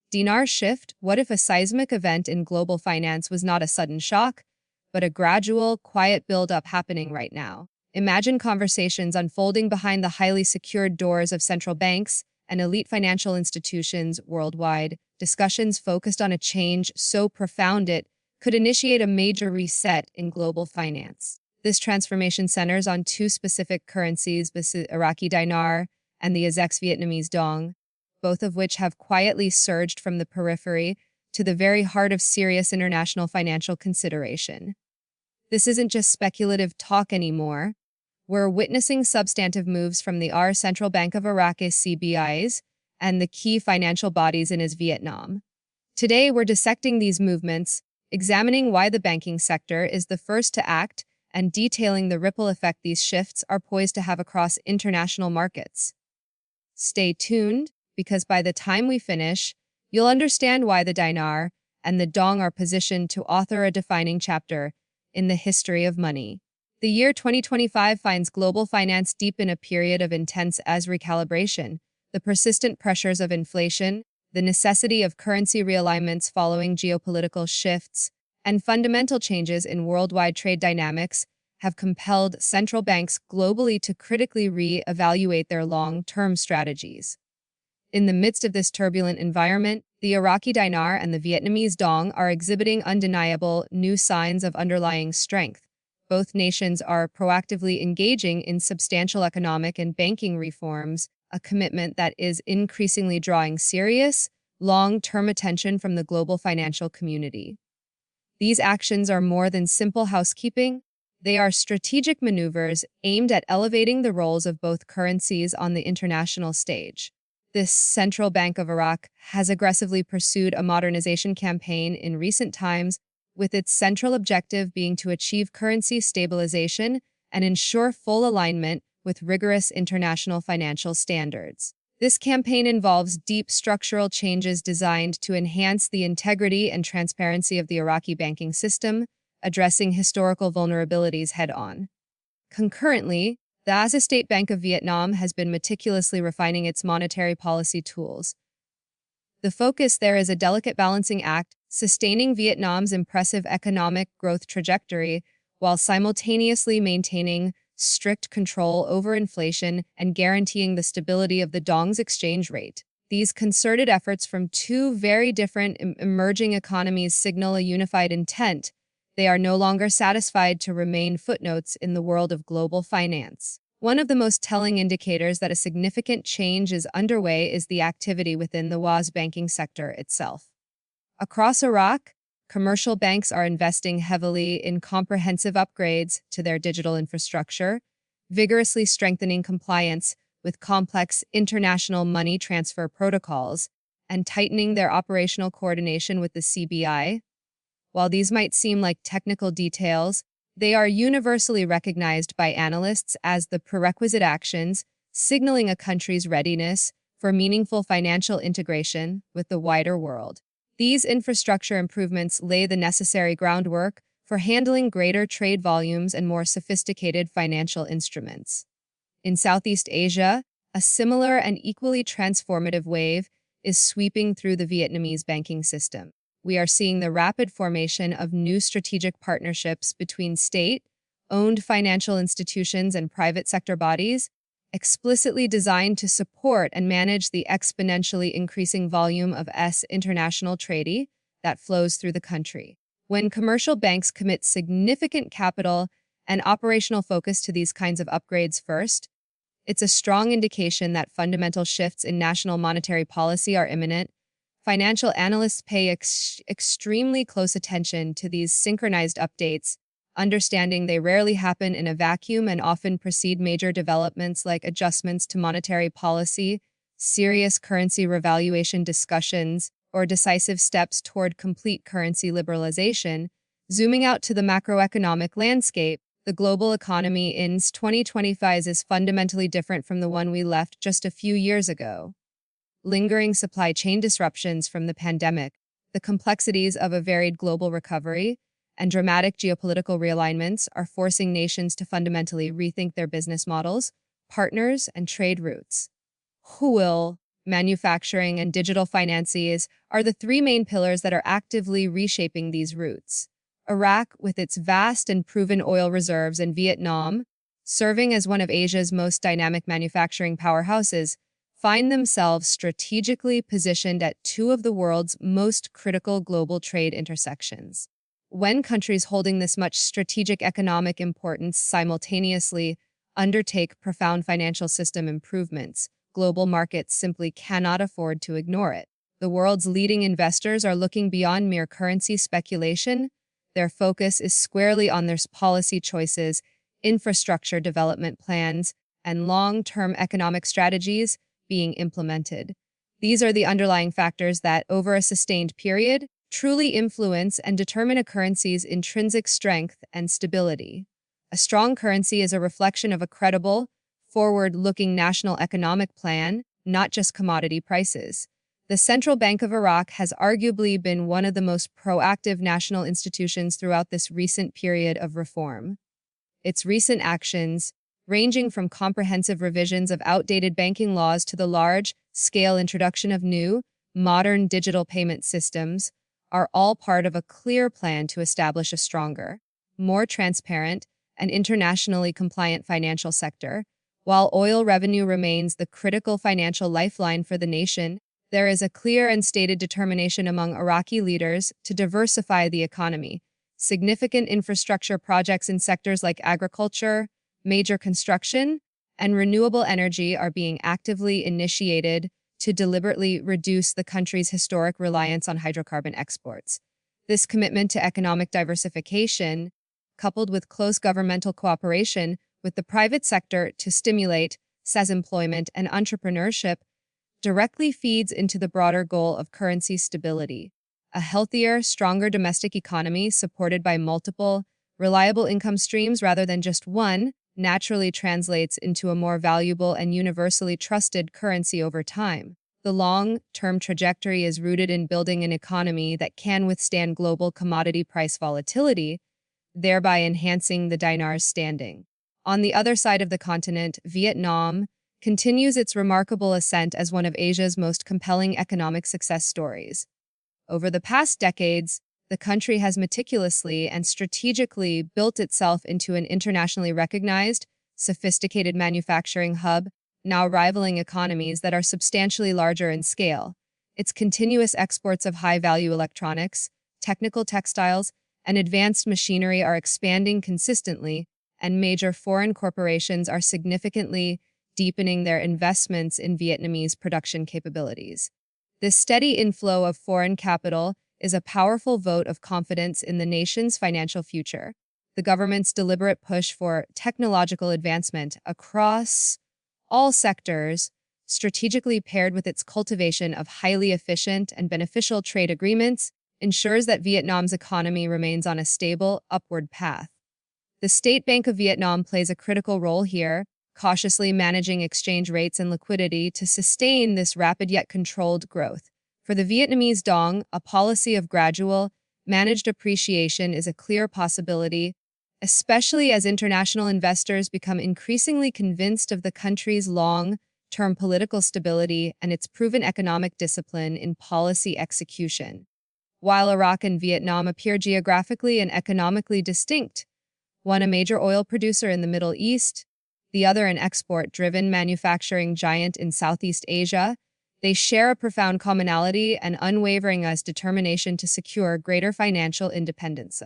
Dinar shift, what if a seismic event in global finance was not a sudden shock, but a gradual, quiet build-up happening right now? Imagine conversations unfolding behind the highly secured doors of central banks and elite financial institutions worldwide, discussions focused on a change so profound it could initiate a major reset in global finance. This transformation centers on two specific currencies, the Iraqi Dinar and the Vietnamese Dong, both of which have quietly surged from the periphery to the very heart of serious international financial consideration. This isn't just speculative talk anymore. We're witnessing substantive moves from the Central Bank of Iraqi CBIs and the key financial bodies in Vietnam. Today, we're dissecting these movements, examining why the banking sector is the first to act, and detailing the ripple effect these shifts are poised to have across international markets. Stay tuned, because by the time we finish, you'll understand why the Dinar and the Dong are positioned to author a defining chapter in the history of money. The year 2025 finds global finance deep in a period of intense recalibration. The persistent pressures of inflation, the necessity of currency realignments following geopolitical shifts, and fundamental changes in worldwide trade dynamics have compelled central banks globally to critically re-evaluate their long-term strategies. In the midst of this turbulent environment, the Iraqi Dinar and the Vietnamese Dong are exhibiting undeniable new signs of underlying strength. Both nations are proactively engaging in substantial economic and banking reforms, a commitment that is increasingly drawing serious, long-term attention from the global financial community. These actions are more than simple housekeeping. They are strategic maneuvers aimed at elevating the roles of both currencies on the international stage. This Central Bank of Iraq has aggressively pursued a modernization campaign in recent times, with its central objective being to achieve currency stabilization and ensure full alignment with rigorous international financial standards. This campaign involves deep structural changes designed to enhance the integrity and transparency of the Iraqi banking system, addressing historical vulnerabilities head-on. Concurrently, the State Bank of Vietnam has been meticulously refining its monetary policy tools. The focus there is a delicate balancing act, sustaining Vietnam's impressive economic growth trajectory while simultaneously maintaining strict control over inflation and guaranteeing the stability of the Dong's exchange rate. These concerted efforts from two very different emerging economies signal a unified intent. They are no longer satisfied to remain footnotes in the world of global finance. One of the most telling indicators that a significant change is underway is the activity within the banking sector itself. Across Iraq, commercial banks are investing heavily in comprehensive upgrades to their digital infrastructure, vigorously strengthening compliance with complex international money transfer protocols, and tightening their operational coordination with the CBI. While these might seem like technical details, they are universally recognized by analysts as the prerequisite actions, signaling a country's readiness for meaningful financial integration with the wider world. These infrastructure improvements lay the necessary groundwork for handling greater trade volumes and more sophisticated financial instruments. In Southeast Asia, a similar and equally transformative wave is sweeping through the Vietnamese banking system. We are seeing the rapid formation of new strategic partnerships between state-owned financial institutions and private sector bodies, explicitly designed to support and manage the exponentially increasing volume of international trade that flows through the country. When commercial banks commit significant capital and operational focus to these kinds of upgrades first, it's a strong indication that fundamental shifts in national monetary policy are imminent. Financial analysts pay extremely close attention to these synchronized updates, understanding they rarely happen in a vacuum and often precede major developments like adjustments to monetary policy, serious currency revaluation discussions, or decisive steps toward complete currency liberalization. Zooming out to the macroeconomic landscape, the global economy in 2025 is fundamentally different from the one we left just a few years ago. Lingering supply chain disruptions from the pandemic, the complexities of a varied global recovery, and dramatic geopolitical realignments are forcing nations to fundamentally rethink their business models, partners, and trade routes. Who will manufacturing, and digital finances are the three main pillars that are actively reshaping these routes. Iraq, with its vast and proven oil reserves, and Vietnam, serving as one of Asia's most dynamic manufacturing powerhouses, find themselves strategically positioned at two of the world's most critical global trade intersections. When countries holding this much strategic economic importance simultaneously undertake profound financial system improvements, global markets simply cannot afford to ignore it. The world's leading investors are looking beyond mere currency speculation. Their focus is squarely on their policy choices, infrastructure development plans, and long-term economic strategies being implemented. These are the underlying factors that, over a sustained period, truly influence and determine a currency's intrinsic strength and stability. A strong currency is a reflection of a credible, forward-looking national economic plan, not just commodity prices. The Central Bank of Iraq has arguably been one of the most proactive national institutions throughout this recent period of reform. Its recent actions, ranging from comprehensive revisions of outdated banking laws to the large-scale introduction of new, modern digital payment systems, are all part of a clear plan to establish a stronger, more transparent, and internationally compliant financial sector. While oil revenue remains the critical financial lifeline for the nation, there is a clear and stated determination among Iraqi leaders to diversify the economy. Significant infrastructure projects in sectors like agriculture, major construction, and renewable energy are being actively initiated to deliberately reduce the country's historic reliance on hydrocarbon exports. This commitment to economic diversification, coupled with close governmental cooperation with the private sector to stimulate employment and entrepreneurship, directly feeds into the broader goal of currency stability. A healthier, stronger domestic economy supported by multiple, reliable income streams rather than just one naturally translates into a more valuable and universally trusted currency over time. The long-term trajectory is rooted in building an economy that can withstand global commodity price volatility, thereby enhancing the dinar's standing. On the other side of the continent, Vietnam continues its remarkable ascent as one of Asia's most compelling economic success stories. Over the past decades, the country has meticulously and strategically built itself into an internationally recognized, sophisticated manufacturing hub, now rivaling economies that are substantially larger in scale. Its continuous exports of high-value electronics, technical textiles, and advanced machinery are expanding consistently, and major foreign corporations are significantly deepening their investments in Vietnamese production capabilities. This steady inflow of foreign capital is a powerful vote of confidence in the nation's financial future. The government's deliberate push for technological advancement across all sectors, strategically paired with its cultivation of highly efficient and beneficial trade agreements, ensures that Vietnam's economy remains on a stable, upward path. The State Bank of Vietnam plays a critical role here, cautiously managing exchange rates and liquidity to sustain this rapid yet controlled growth. For the Vietnamese Dong, a policy of gradual, managed appreciation is a clear possibility, especially as international investors become increasingly convinced of the country's long-term political stability and its proven economic discipline in policy execution. While Iraq and Vietnam appear geographically and economically distinct, one a major oil producer in the Middle East, the other an export-driven manufacturing giant in Southeast Asia, they share a profound commonality and unwavering determination to secure greater financial independence.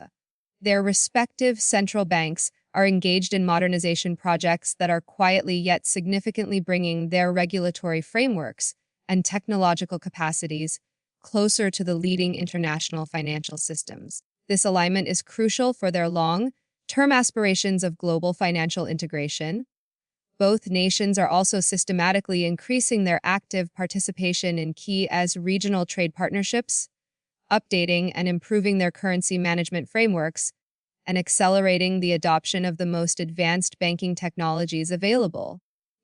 Their respective central banks are engaged in modernization projects that are quietly yet significantly bringing their regulatory frameworks and technological capacities closer to the leading international financial systems. This alignment is crucial for their long-term aspirations of global financial integration. Both nations are also systematically increasing their active participation in key regional trade partnerships, updating and improving their currency management frameworks, and accelerating the adoption of the most advanced banking technologies available.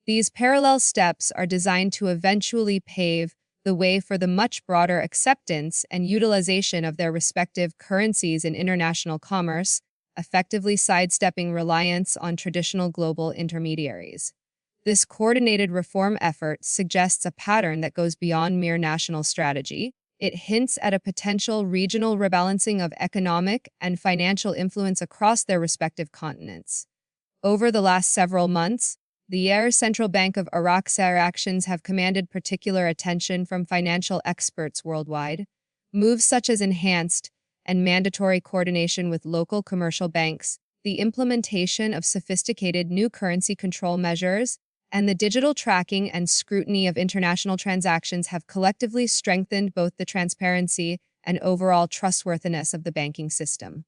These parallel steps are designed to eventually pave the way for the much broader acceptance and utilization of their respective currencies in international commerce, effectively sidestepping reliance on traditional global intermediaries. This coordinated reform effort suggests a pattern that goes beyond mere national strategy. It hints at a potential regional rebalancing of economic and financial influence across their respective continents. Over the last several months, the Central Bank of Iraq's actions have commanded particular attention from financial experts worldwide. Moves such as enhanced and mandatory coordination with local commercial banks, the implementation of sophisticated new currency control measures, and the digital tracking and scrutiny of international transactions have collectively strengthened both the transparency and overall trustworthiness of the banking system.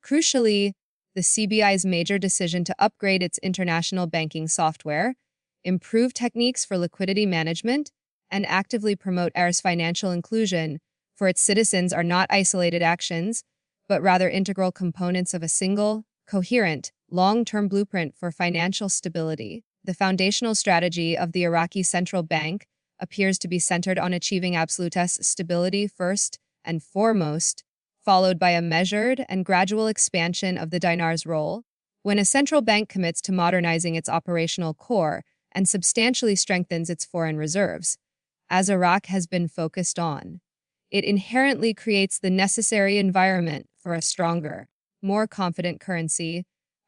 Crucially, the CBI's major decision to upgrade its international banking software, improve techniques for liquidity management, and actively promote IR's financial inclusion for its citizens are not isolated actions, but rather integral components of a single, coherent, long-term blueprint for financial stability. The foundational strategy of the Iraqi Central Bank appears to be centered on achieving absolute stability first and foremost, followed by a measured and gradual expansion of the dinar's role. When a central bank commits to modernizing its operational core and substantially strengthens its foreign reserves, as Iraq has been focused on, it inherently creates the necessary environment for a stronger, more confident currency.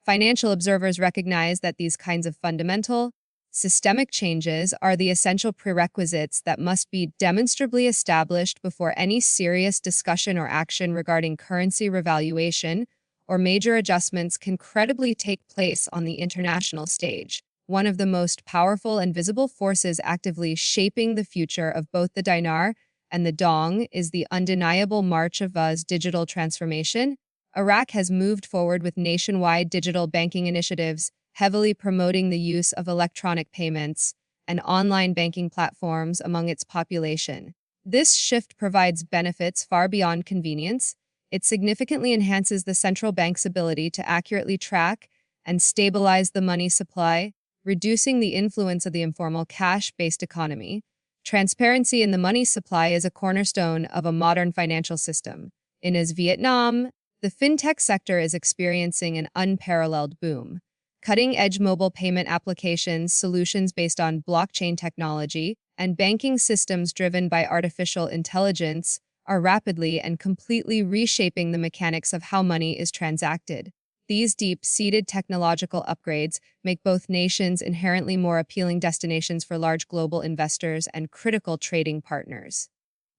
Financial observers recognize that these kinds of fundamental, systemic changes are the essential prerequisites that must be demonstrably established before any serious discussion or action regarding currency revaluation or major adjustments can credibly take place on the international stage. One of the most powerful and visible forces actively shaping the future of both the dinar and the dong is the undeniable march of digital transformation. Iraq has moved forward with nationwide digital banking initiatives, heavily promoting the use of electronic payments and online banking platforms among its population. This shift provides benefits far beyond convenience. It significantly enhances the central bank's ability to accurately track and stabilize the money supply, reducing the influence of the informal cash-based economy. Transparency in the money supply is a cornerstone of a modern financial system. In Vietnam, the fintech sector is experiencing an unparalleled boom. Cutting-edge mobile payment applications, solutions based on blockchain technology, and banking systems driven by artificial intelligence are rapidly and completely reshaping the mechanics of how money is transacted. These deep-seated technological upgrades make both nations inherently more appealing destinations for large global investors and critical trading partners.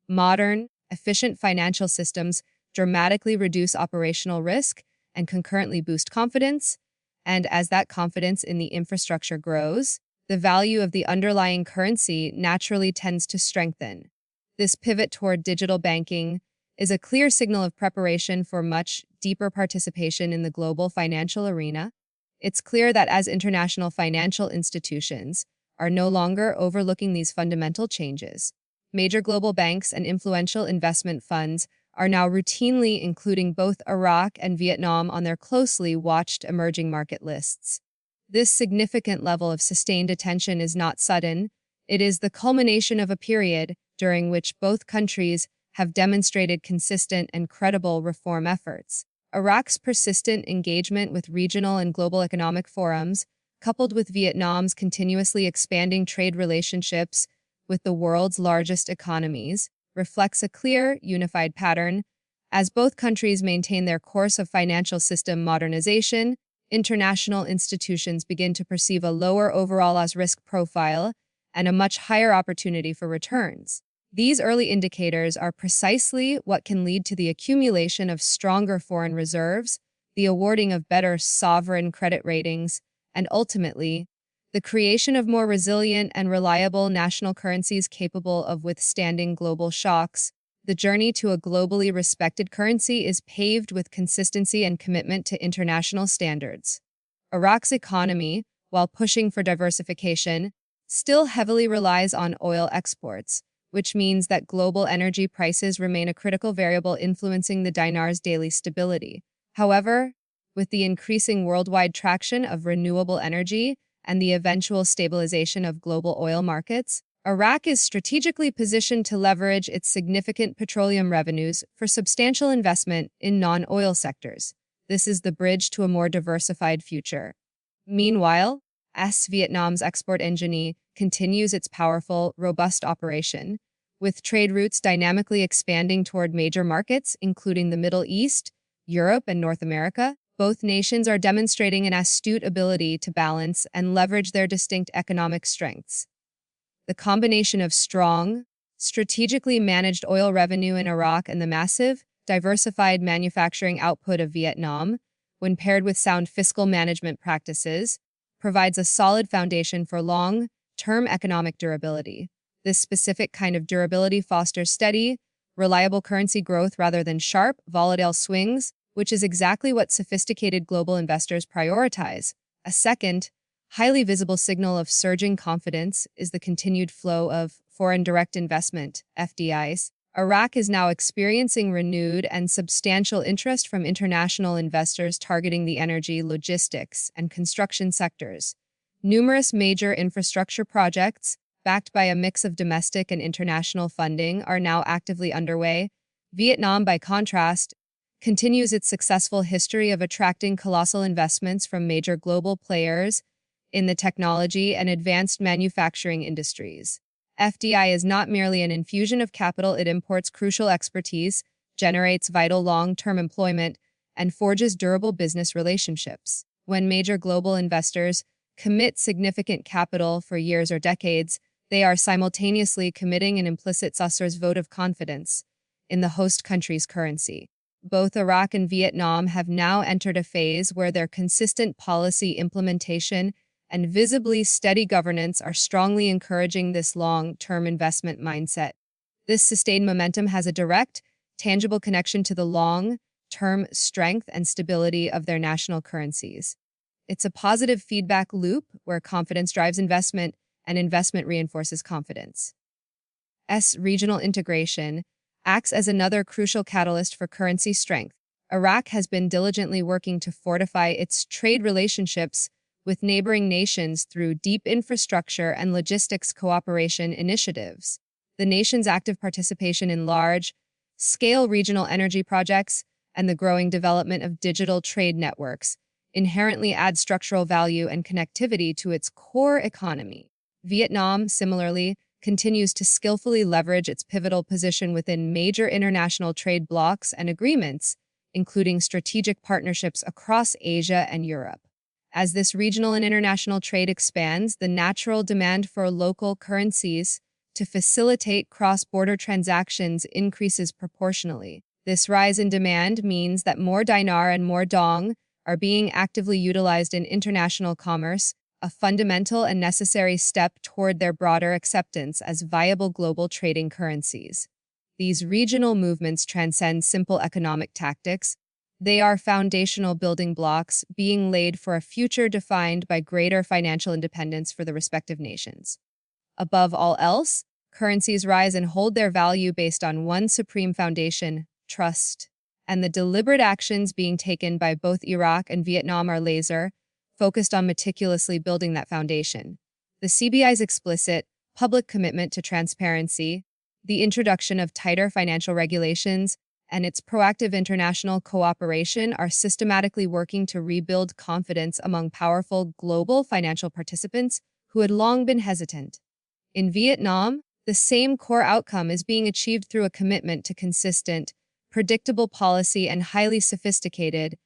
Modern, efficient financial systems dramatically reduce operational risk and concurrently boost confidence, and as that confidence in the infrastructure grows, the value of the underlying currency naturally tends to strengthen. This pivot toward digital banking is a clear signal of preparation for much deeper participation in the global financial arena. It's clear that as international financial institutions are no longer overlooking these fundamental changes, major global banks and influential investment funds are now routinely including both Iraq and Vietnam on their closely watched emerging market lists. This significant level of sustained attention is not sudden. It is the culmination of a period during which both countries have demonstrated consistent and credible reform efforts. Iraq's persistent engagement with regional and global economic forums, coupled with Vietnam's continuously expanding trade relationships with the world's largest economies, reflects a clear, unified pattern. As both countries maintain their course of financial system modernization, international institutions begin to perceive a lower overall risk profile and a much higher opportunity for returns. These early indicators are precisely what can lead to the accumulation of stronger foreign reserves, the awarding of better sovereign credit ratings, and ultimately, the creation of more resilient and reliable national currencies capable of withstanding global shocks. The journey to a globally respected currency is paved with consistency and commitment to international standards. Iraq's economy, while pushing for diversification, still heavily relies on oil exports, which means that global energy prices remain a critical variable influencing the dinar's daily stability. However, with the increasing worldwide traction of renewable energy and the eventual stabilization of global oil markets, Iraq is strategically positioned to leverage its significant petroleum revenues for substantial investment in non-oil sectors. This is the bridge to a more diversified future. Meanwhile, as Vietnam's export engine continues its powerful, robust operation, with trade routes dynamically expanding toward major markets, including the Middle East, Europe, and North America. Both nations are demonstrating an astute ability to balance and leverage their distinct economic strengths. The combination of strong, strategically managed oil revenue in Iraq and the massive, diversified manufacturing output of Vietnam, when paired with sound fiscal management practices, provides a solid foundation for long-term economic durability. This specific kind of durability fosters steady, reliable currency growth rather than sharp, volatile swings, which is exactly what sophisticated global investors prioritize. A second, highly visible signal of surging confidence is the continued flow of foreign direct investment, FDIs. Iraq is now experiencing renewed and substantial interest from international investors targeting the energy, logistics, and construction sectors. Numerous major infrastructure projects, backed by a mix of domestic and international funding, are now actively underway. Vietnam, by contrast, continues its successful history of attracting colossal investments from major global players in the technology and advanced manufacturing industries. FDI is not merely an infusion of capital, it imports crucial expertise, generates vital long-term employment, and forges durable business relationships. When major global investors commit significant capital for years or decades, they are simultaneously committing an implicit successor's vote of confidence in the host country's currency. Both Iraq and Vietnam have now entered a phase where their consistent policy implementation and visibly steady governance are strongly encouraging this long-term investment mindset. This sustained momentum has a direct, tangible connection to the long-term strength and stability of their national currencies. It's a positive feedback loop where confidence drives investment and investment reinforces confidence. Regional integration acts as another crucial catalyst for currency strength. Iraq has been diligently working to fortify its trade relationships with neighboring nations through deep infrastructure and logistics cooperation initiatives. The nation's active participation in large-scale regional energy projects and the growing development of digital trade networks inherently add structural value and connectivity to its core economy. Vietnam, similarly, continues to skillfully leverage its pivotal position within major international trade blocs and agreements, including strategic partnerships across Asia and Europe. As this regional and international trade expands, the natural demand for local currencies to facilitate cross-border transactions increases proportionally. This rise in demand means that more dinar and more dong are being actively utilized in international commerce, a fundamental and necessary step toward their broader acceptance as viable global trading currencies. These regional movements transcend simple economic tactics. They are foundational building blocks being laid for a future defined by greater financial independence for the respective nations. Above all else, currencies rise and hold their value based on one supreme foundation: trust. And the deliberate actions being taken by both Iraq and Vietnam are focused on meticulously building that foundation. The CBI's explicit, public commitment to transparency, the introduction of tighter financial regulations, and its proactive international cooperation are systematically working to rebuild confidence among powerful global financial participants who had long been hesitant. In Vietnam, the same core outcome is being achieved through a commitment to consistent, predictable policy and highly sophisticated,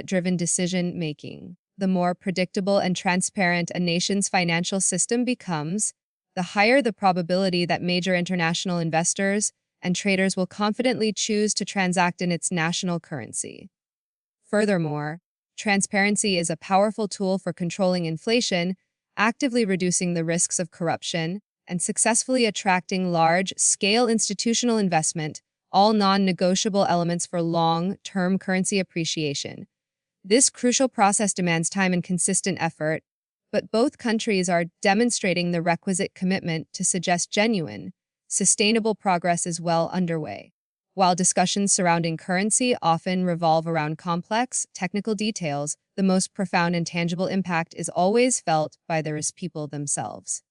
driven decision-making. The more predictable and transparent a nation's financial system becomes, the higher the probability that major international investors and traders will confidently choose to transact in its national currency. Furthermore, transparency is a powerful tool for controlling inflation, actively reducing the risks of corruption, and successfully attracting large-scale institutional investment, all non-negotiable elements for long-term currency appreciation. This crucial process demands time and consistent effort, but both countries are demonstrating the requisite commitment to suggest genuine, sustainable progress is well underway. While discussions surrounding currency often revolve around complex, technical details, the most profound and tangible impact is always felt by the people themselves.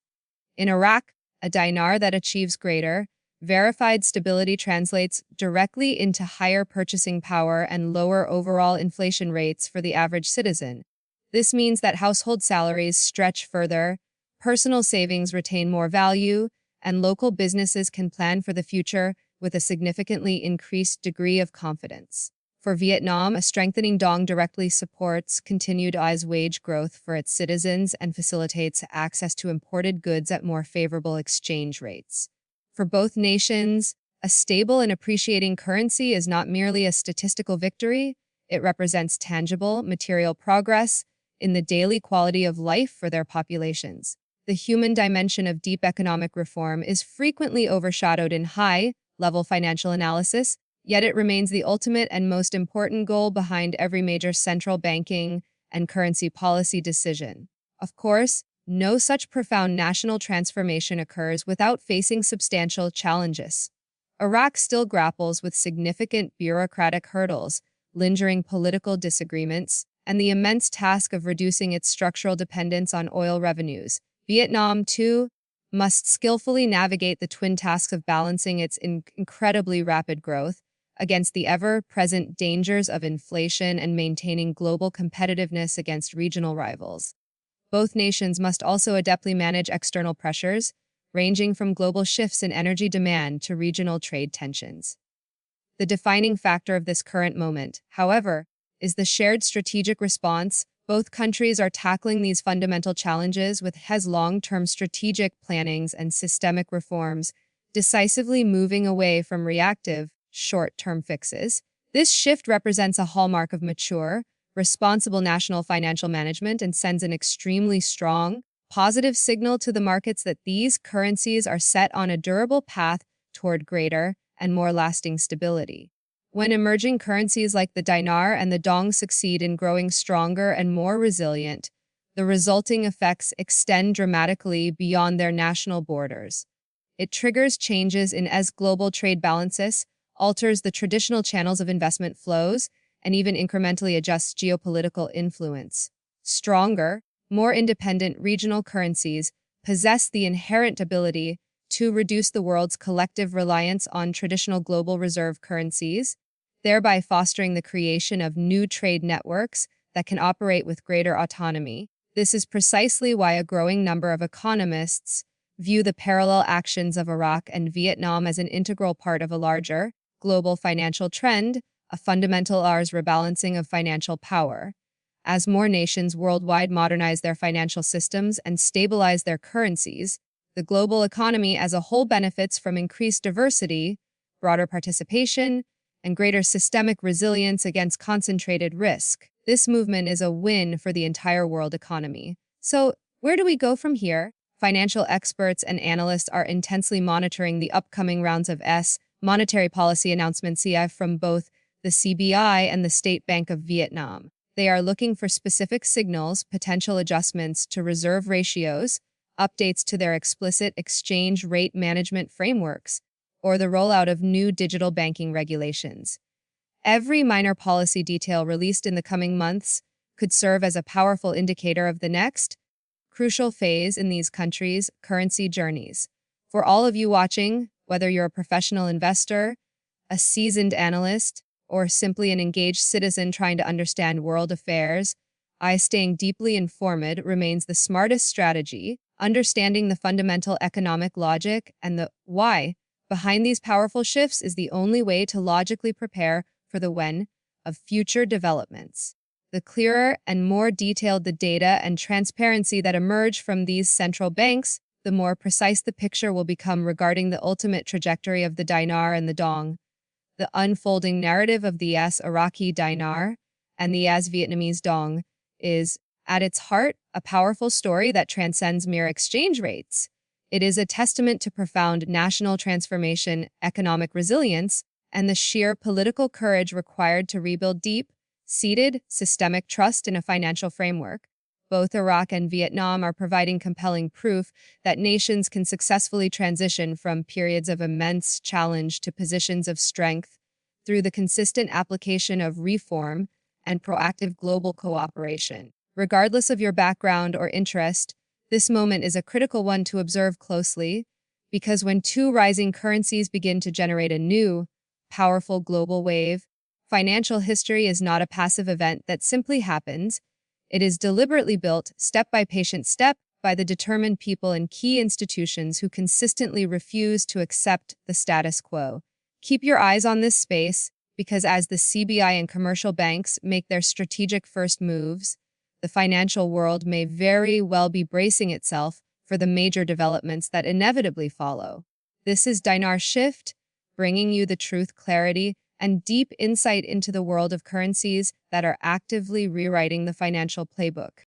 In Iraq, a dinar that achieves greater, verified stability translates directly into higher purchasing power and lower overall inflation rates for the average citizen. This means that household salaries stretch further, personal savings retain more value, and local businesses can plan for the future with a significantly increased degree of confidence. For Vietnam, a strengthening dong directly supports continued wage growth for its citizens and facilitates access to imported goods at more favorable exchange rates. For both nations, a stable and appreciating currency is not merely a statistical victory, it represents tangible, material progress in the daily quality of life for their populations. The human dimension of deep economic reform is frequently overshadowed in high-level financial analysis, yet it remains the ultimate and most important goal behind every major central banking and currency policy decision. Of course, no such profound national transformation occurs without facing substantial challenges. Iraq still grapples with significant bureaucratic hurdles, lingering political disagreements, and the immense task of reducing its structural dependence on oil revenues. Vietnam, too, must skillfully navigate the twin tasks of balancing its incredibly rapid growth against the ever-present dangers of inflation and maintaining global competitiveness against regional rivals. Both nations must also adeptly manage external pressures, ranging from global shifts in energy demand to regional trade tensions. The defining factor of this current moment, however, is the shared strategic response. Both countries are tackling these fundamental challenges with long-term strategic plannings and systemic reforms, decisively moving away from reactive, short-term fixes. This shift represents a hallmark of mature, responsible national financial management and sends an extremely strong, positive signal to the markets that these currencies are set on a durable path toward greater and more lasting stability. When emerging currencies like the dinar and the dong succeed in growing stronger and more resilient, the resulting effects extend dramatically beyond their national borders. It triggers changes in as global trade balances, alters the traditional channels of investment flows, and even incrementally adjusts geopolitical influence. Stronger, more independent regional currencies possess the inherent ability to reduce the world's collective reliance on traditional global reserve currencies, thereby fostering the creation of new trade networks that can operate with greater autonomy. This is precisely why a growing number of economists view the parallel actions of Iraq and Vietnam as an integral part of a larger, global financial trend, a fundamental rebalancing of financial power. As more nations worldwide modernize their financial systems and stabilize their currencies, the global economy as a whole benefits from increased diversity, broader participation, and greater systemic resilience against concentrated risk. This movement is a win for the entire world economy. So, where do we go from here? Financial experts and analysts are intensely monitoring the upcoming rounds of monetary policy announcements from both the CBI and the State Bank of Vietnam. They are looking for specific signals, potential adjustments to reserve ratios, updates to their explicit exchange rate management frameworks, or the rollout of new digital banking regulations. Every minor policy detail released in the coming months could serve as a powerful indicator of the next crucial phase in these countries' currency journeys. For all of you watching, whether you're a professional investor, a seasoned analyst, or simply an engaged citizen trying to understand world affairs, staying deeply informed remains the smartest strategy. Understanding the fundamental economic logic and the why behind these powerful shifts is the only way to logically prepare for the when of future developments. The clearer and more detailed the data and transparency that emerge from these central banks, the more precise the picture will become regarding the ultimate trajectory of the dinar and the dong. The unfolding narrative of the Iraqi Dinar and the Vietnamese Dong is, at its heart, a powerful story that transcends mere exchange rates. It is a testament to profound national transformation, economic resilience, and the sheer political courage required to rebuild deep-seated, systemic trust in a financial framework. Both Iraq and Vietnam are providing compelling proof that nations can successfully transition from periods of immense challenge to positions of strength through the consistent application of reform and proactive global cooperation. Regardless of your background or interest, this moment is a critical one to observe closely, because when two rising currencies begin to generate a new, powerful global wave, financial history is not a passive event that simply happens. It is deliberately built, step by patient step, by the determined people in key institutions who consistently refuse to accept the status quo. Keep your eyes on this space, because as the CBI and commercial banks make their strategic first moves, the financial world may very well be bracing itself for the major developments that inevitably follow. This is Dinar Shift, bringing you the truth, clarity, and deep insight into the world of currencies that are actively rewriting the financial playbook.